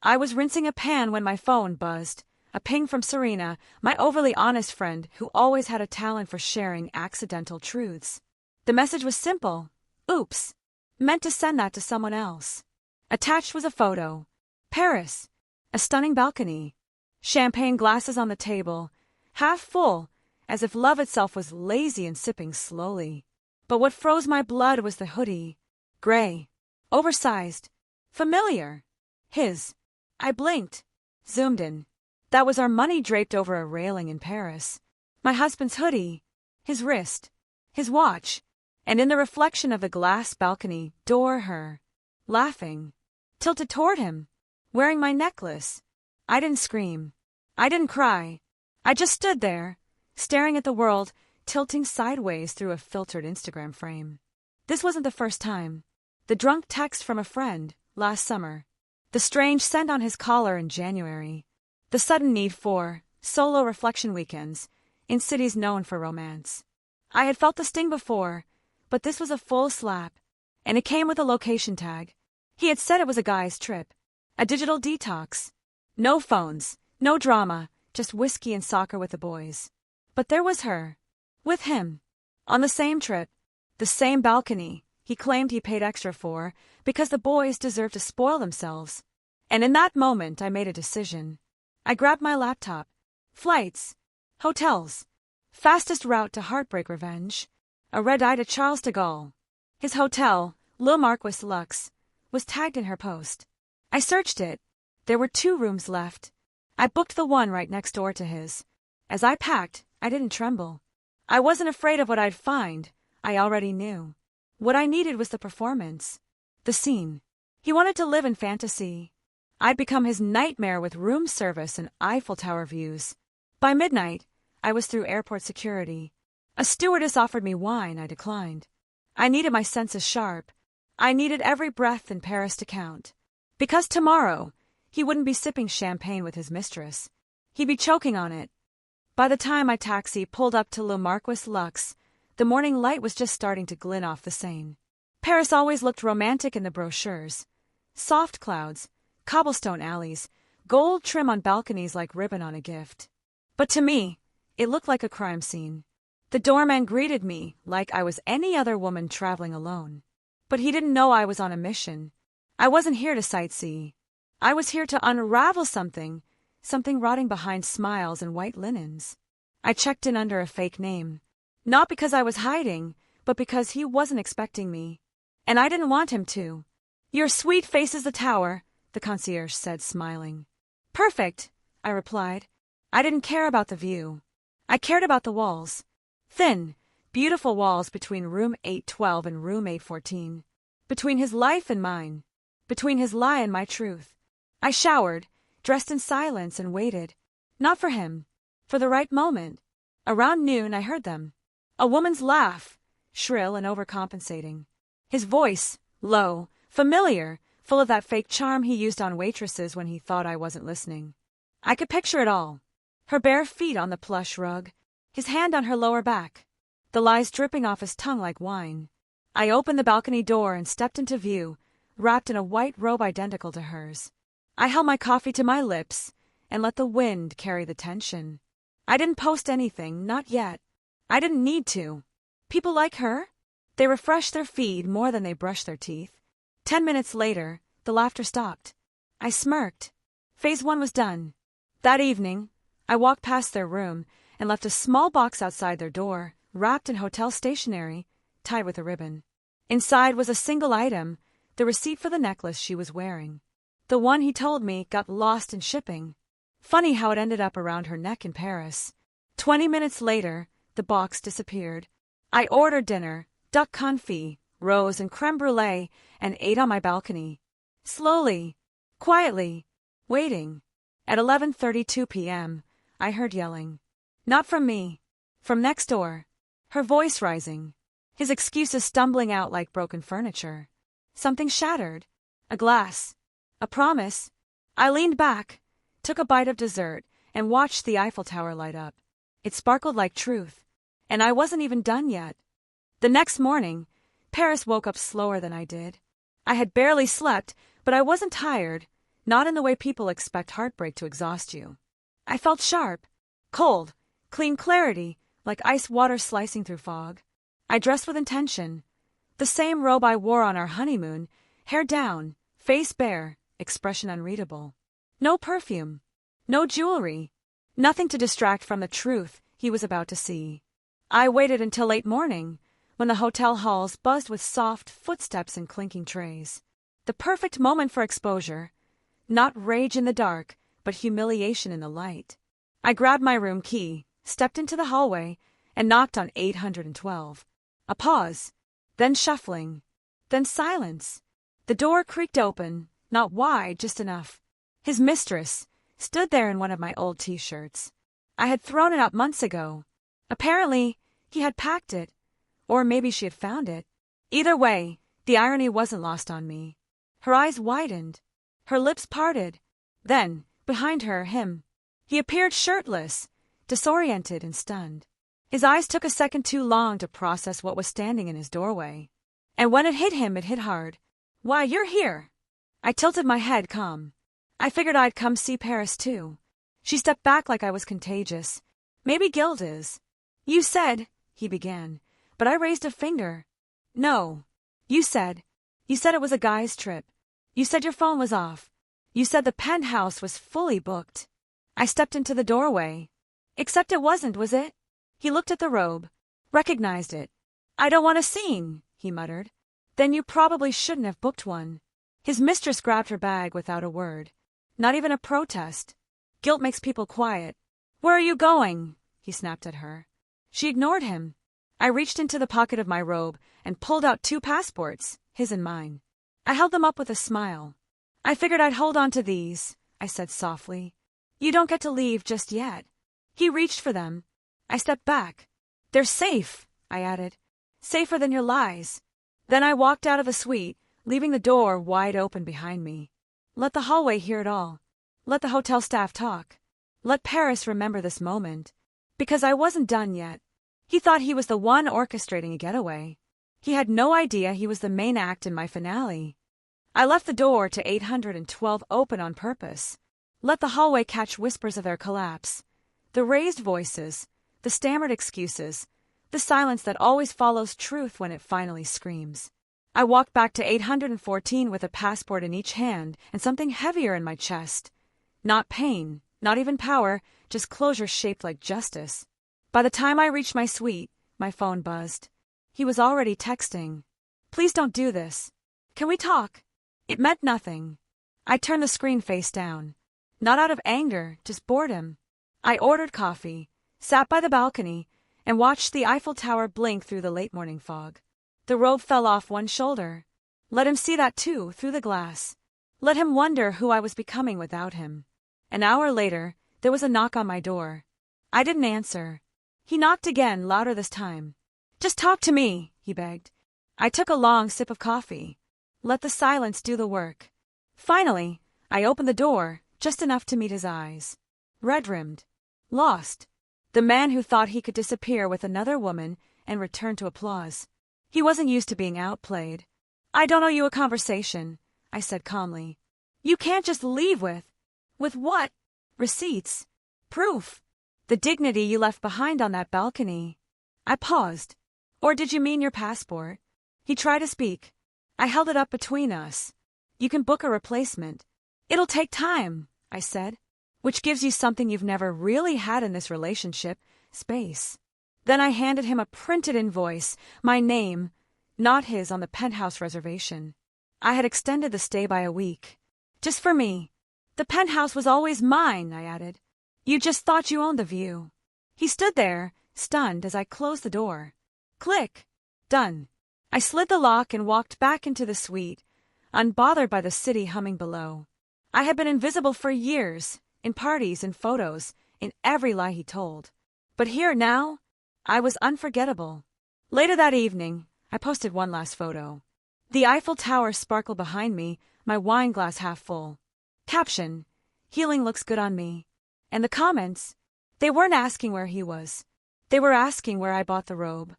I was rinsing a pan when my phone buzzed. A ping from Serena, my overly honest friend who always had a talent for sharing accidental truths. The message was simple. Oops. Meant to send that to someone else. Attached was a photo. Paris. A stunning balcony. Champagne glasses on the table. Half full, as if love itself was lazy and sipping slowly. But what froze my blood was the hoodie. Gray. Oversized. Familiar. His. I blinked. Zoomed in. That was our money draped over a railing in Paris. My husband's hoodie. His wrist. His watch. And in the reflection of the glass balcony door her. Laughing. Tilted toward him. Wearing my necklace. I didn't scream. I didn't cry. I just stood there, staring at the world, tilting sideways through a filtered Instagram frame. This wasn't the first time. The drunk text from a friend, last summer. The strange scent on his collar in January. The sudden need for solo reflection weekends in cities known for romance. I had felt the sting before, but this was a full slap, and it came with a location tag. He had said it was a guy's trip. A digital detox. No phones, no drama, just whiskey and soccer with the boys. But there was her. With him. On the same trip. The same balcony he claimed he paid extra for because the boys deserved to spoil themselves. And in that moment I made a decision. I grabbed my laptop. Flights. Hotels. Fastest route to heartbreak revenge. A red-eye to Charles de Gaulle. His hotel, Le Marquis Luxe, was tagged in her post. I searched it. There were 2 rooms left. I booked the one right next door to his. As I packed, I didn't tremble. I wasn't afraid of what I'd find. I already knew. What I needed was the performance. The scene. He wanted to live in fantasy. I'd become his nightmare with room service and Eiffel Tower views. By midnight, I was through airport security. A stewardess offered me wine. I declined. I needed my senses sharp. I needed every breath in Paris to count. Because tomorrow, he wouldn't be sipping champagne with his mistress. He'd be choking on it. By the time my taxi pulled up to Le Marquis Luxe, the morning light was just starting to glint off the Seine. Paris always looked romantic in the brochures. Soft clouds, cobblestone alleys, gold trim on balconies like ribbon on a gift. But to me, it looked like a crime scene. The doorman greeted me like I was any other woman traveling alone. But he didn't know I was on a mission. I wasn't here to sightsee. I was here to unravel something rotting behind smiles and white linens. I checked in under a fake name. Not because I was hiding, but because he wasn't expecting me. And I didn't want him to. Your sweet face is the tower, the concierge said, smiling. Perfect, I replied. I didn't care about the view. I cared about the walls. Thin, beautiful walls between room 812 and room 814. Between his life and mine. Between his lie and my truth. I showered, dressed in silence, and waited. Not for him. For the right moment. Around noon I heard them. A woman's laugh, shrill and overcompensating. His voice, low, familiar, full of that fake charm he used on waitresses when he thought I wasn't listening. I could picture it all. Her bare feet on the plush rug. His hand on her lower back. The lies dripping off his tongue like wine. I opened the balcony door and stepped into view, wrapped in a white robe identical to hers. I held my coffee to my lips and let the wind carry the tension. I didn't post anything, not yet. I didn't need to. People like her? They refresh their feed more than they brush their teeth. 10 minutes later, the laughter stopped. I smirked. Phase 1 was done. That evening, I walked past their room and left a small box outside their door, wrapped in hotel stationery, tied with a ribbon. Inside was a single item, the receipt for the necklace she was wearing. The one he told me got lost in shipping. Funny how it ended up around her neck in Paris. 20 minutes later, the box disappeared. I ordered dinner, duck confit, rose and creme brulee, and ate on my balcony. Slowly, quietly, waiting. At 11:32 p.m., I heard yelling. Not from me. From next door. Her voice rising. His excuses stumbling out like broken furniture. Something shattered. A glass. A promise. I leaned back, took a bite of dessert, and watched the Eiffel Tower light up. It sparkled like truth. And I wasn't even done yet. The next morning, Paris woke up slower than I did. I had barely slept, but I wasn't tired, Not in the way people expect heartbreak to exhaust you. I felt sharp, cold, clean clarity, like ice water slicing through fog. I dressed with intention. The same robe I wore on our honeymoon, hair down, face bare, expression unreadable. No perfume. No jewelry. Nothing to distract from the truth he was about to see. I waited until late morning, when the hotel halls buzzed with soft footsteps and clinking trays. The perfect moment for exposure. Not rage in the dark, but humiliation in the light. I grabbed my room key, stepped into the hallway, and knocked on 812. A pause, then shuffling, then silence. The door creaked open, not wide, just enough. His mistress stood there in one of my old t-shirts. I had thrown it out months ago. Apparently, he had packed it. Or maybe she had found it. Either way, the irony wasn't lost on me. Her eyes widened. Her lips parted. Then, behind her, him. He appeared shirtless, disoriented and stunned. His eyes took a second too long to process what was standing in his doorway. And when it hit him, it hit hard. "Why, you're here." I tilted my head, calm. I figured I'd come see Paris, too. She stepped back like I was contagious. "Maybe guilt is." "You said," he began, but I raised a finger. "No. You said it was a guy's trip. You said your phone was off. You said the penthouse was fully booked." I stepped into the doorway. "Except it wasn't, was it?" He looked at the robe, recognized it. "I don't want a scene," he muttered. "Then you probably shouldn't have booked one." His mistress grabbed her bag without a word. Not even a protest. Guilt makes people quiet. "Where are you going?" he snapped at her. She ignored him. I reached into the pocket of my robe and pulled out 2 passports, his and mine. I held them up with a smile. "I figured I'd hold on to these," I said softly. "You don't get to leave just yet." He reached for them. I stepped back. "They're safe," I added. "Safer than your lies." Then I walked out of the suite, leaving the door wide open behind me. Let the hallway hear it all. Let the hotel staff talk. Let Paris remember this moment. Because I wasn't done yet. He thought he was the one orchestrating a getaway. He had no idea he was the main act in my finale. I left the door to 812 open on purpose. Let the hallway catch whispers of their collapse. The raised voices, the stammered excuses, the silence that always follows truth when it finally screams. I walked back to 814 with a passport in each hand and something heavier in my chest. Not pain, not even power, just closure shaped like justice. By the time I reached my suite, my phone buzzed. He was already texting. "Please don't do this. Can we talk?" It meant nothing. I turned the screen face down. Not out of anger, just boredom. I ordered coffee, sat by the balcony, and watched the Eiffel Tower blink through the late morning fog. The robe fell off one shoulder. Let him see that too, through the glass. Let him wonder who I was becoming without him. An hour later, there was a knock on my door. I didn't answer. He knocked again, louder this time. "Just talk to me," he begged. I took a long sip of coffee. Let the silence do the work. Finally, I opened the door, just enough to meet his eyes. Red-rimmed. Lost. The man who thought he could disappear with another woman and return to applause. He wasn't used to being outplayed. "I don't owe you a conversation," I said calmly. "You can't just leave with..." "With what?" "Receipts. Proof. The dignity you left behind on that balcony." I paused. "Or did you mean your passport?" He tried to speak. I held it up between us. "You can book a replacement." "It'll take time," I said. "Which gives you something you've never really had in this relationship, space." Then I handed him a printed invoice, my name, not his, on the penthouse reservation. I had extended the stay by a week. Just for me. "The penthouse was always mine," I added. "You just thought you owned the view." He stood there, stunned, as I closed the door. Click. Done. I slid the lock and walked back into the suite, unbothered by the city humming below. I had been invisible for years, in parties, in photos, in every lie he told. But here now, I was unforgettable. Later that evening, I posted one last photo. The Eiffel Tower sparkled behind me, my wine glass half full. Caption: "Healing looks good on me." And the comments, they weren't asking where he was. They were asking where I bought the robe.